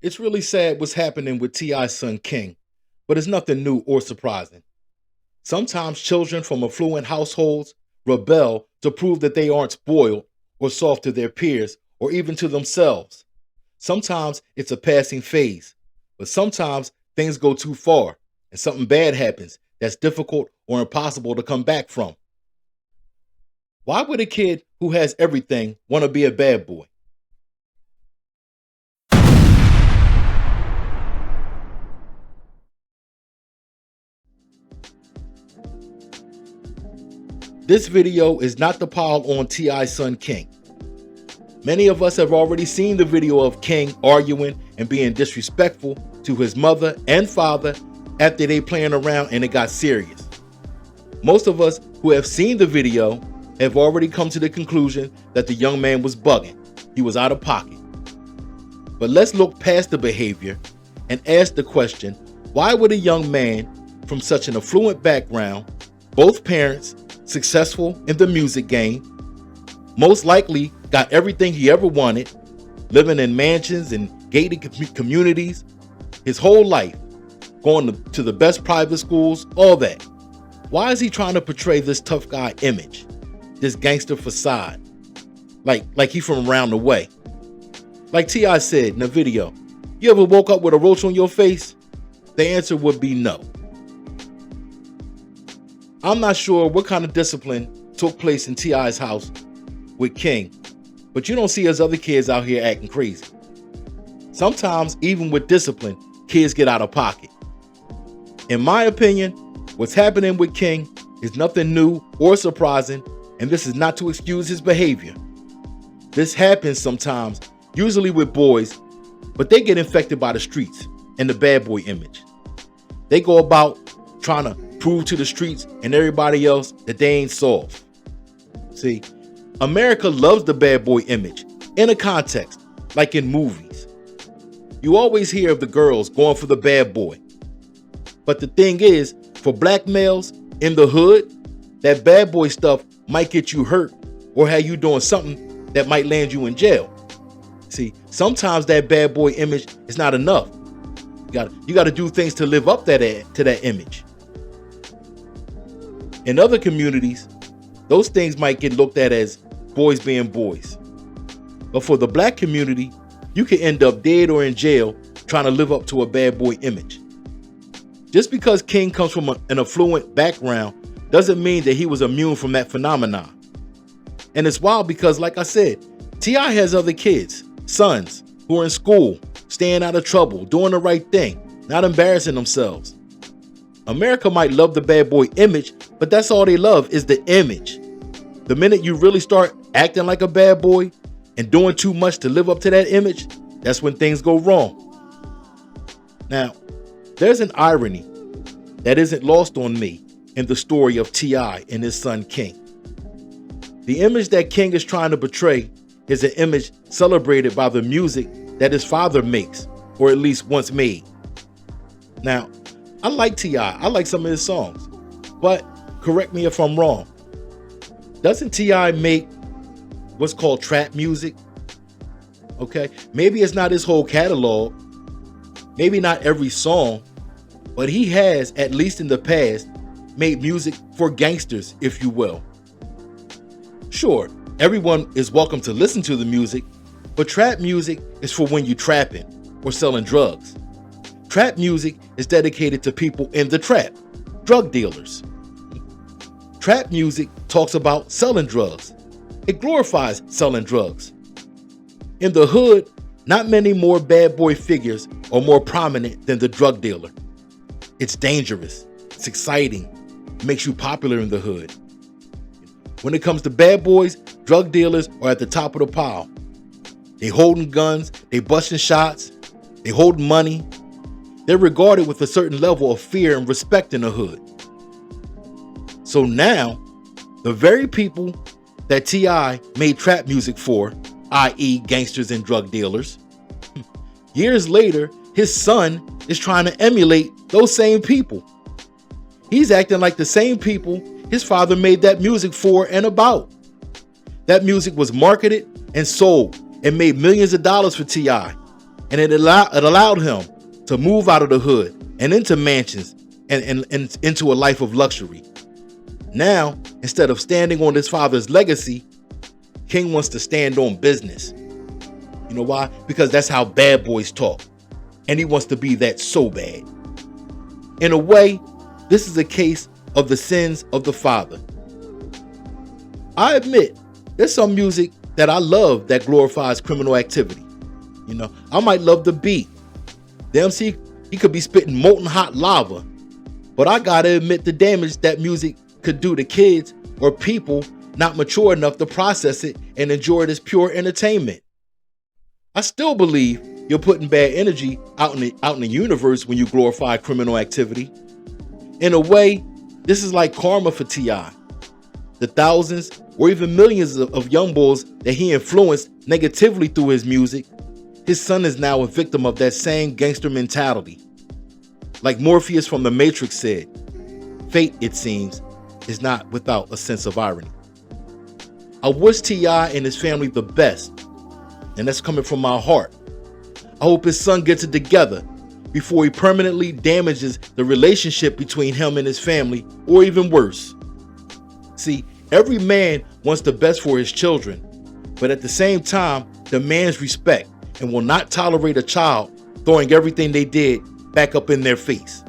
It's really sad what's happening with T.I.'s son King, but it's nothing new or surprising. Sometimes children from affluent households rebel to prove that they aren't spoiled or soft to their peers or even to themselves. Sometimes it's a passing phase, but sometimes things go too far and something bad happens that's difficult or impossible to come back from. Why would a kid who has everything want to be a bad boy? This video is not the pile on T.I.'s son King. Many of us have already seen the video of King arguing and being disrespectful to his mother and father after they playing around and it got serious. Most of us who have seen the video have already come to the conclusion that the young man was bugging. He was out of pocket. But let's look past the behavior and ask the question, why would a young man from such an affluent background, both parents successful in the music game, most likely got everything he ever wanted, living in mansions and gated communities, his whole life, going to the best private schools, all that. Why is he trying to portray this tough guy image, this gangster facade, like he from around the way? Like T.I. said in the video, you ever woke up with a roach on your face? The answer would be no. I'm not sure what kind of discipline took place in T.I.'s house with King, but you don't see us other kids out here acting crazy. Sometimes, even with discipline, kids get out of pocket. In my opinion, what's happening with King is nothing new or surprising, and this is not to excuse his behavior. This happens sometimes, usually with boys, but they get infected by the streets and the bad boy image. They go about trying to prove to the streets and everybody else that they ain't soft. See, America loves the bad boy image in a context, like in movies. You always hear of the girls going for the bad boy. But the thing is, for black males in the hood, that bad boy stuff might get you hurt or have you doing something that might land you in jail. See, sometimes that bad boy image is not enough. You got to do things to live up to that image. In other communities, those things might get looked at as boys being boys. But for the black community, you can end up dead or in jail trying to live up to a bad boy image. Just because King comes from an affluent background doesn't mean that he was immune from that phenomenon. And it's wild because, like I said, T.I. has other kids, sons, who are in school, staying out of trouble, doing the right thing, not embarrassing themselves. America might love the bad boy image, but that's all they love is the image. The minute you really start acting like a bad boy and doing too much to live up to that image, that's when things go wrong. Now, there's an irony that isn't lost on me in the story of T.I. and his son King. The image that King is trying to portray is an image celebrated by the music that his father makes, or at least once made. Now, I like T.I. I like some of his songs, but correct me if I'm wrong. Doesn't T.I. make what's called trap music? Okay, maybe it's not his whole catalog, maybe not every song, but he has, at least in the past, made music for gangsters, if you will. Sure, everyone is welcome to listen to the music, but trap music is for when you trapping or selling drugs. Trap music is dedicated to people in the trap, drug dealers. Trap music talks about selling drugs. It glorifies selling drugs. In the hood, not many more bad boy figures are more prominent than the drug dealer. It's dangerous, it's exciting, it makes you popular in the hood. When it comes to bad boys, drug dealers are at the top of the pile. They holding guns, they busting shots, they holding money. They're regarded with a certain level of fear and respect in the hood. So now, the very people that T.I. made trap music for, i.e. gangsters and drug dealers, years later, his son is trying to emulate those same people. He's acting like the same people his father made that music for and about. That music was marketed and sold and made millions of dollars for T.I. And it allowed him to move out of the hood and into mansions and into a life of luxury. Now, instead of standing on his father's legacy, King wants to stand on business. You know why? Because that's how bad boys talk. And he wants to be that so bad. In a way, this is a case of the sins of the father. I admit, there's some music that I love that glorifies criminal activity. You know, I might love the beat. The MC, he could be spitting molten hot lava. But I gotta admit the damage that music could do to kids or people not mature enough to process it and enjoy it as pure entertainment. I still believe you're putting bad energy out in the universe when you glorify criminal activity. In a way, this is like karma for T.I. The thousands or even millions of young boys that he influenced negatively through his music, his son is now a victim of that same gangster mentality. Like Morpheus from The Matrix said, fate, it seems, is not without a sense of irony. I wish T.I. and his family the best, and that's coming from my heart. I hope his son gets it together before he permanently damages the relationship between him and his family, or even worse. See, every man wants the best for his children, but at the same time demands respect and will not tolerate a child throwing everything they did back up in their face.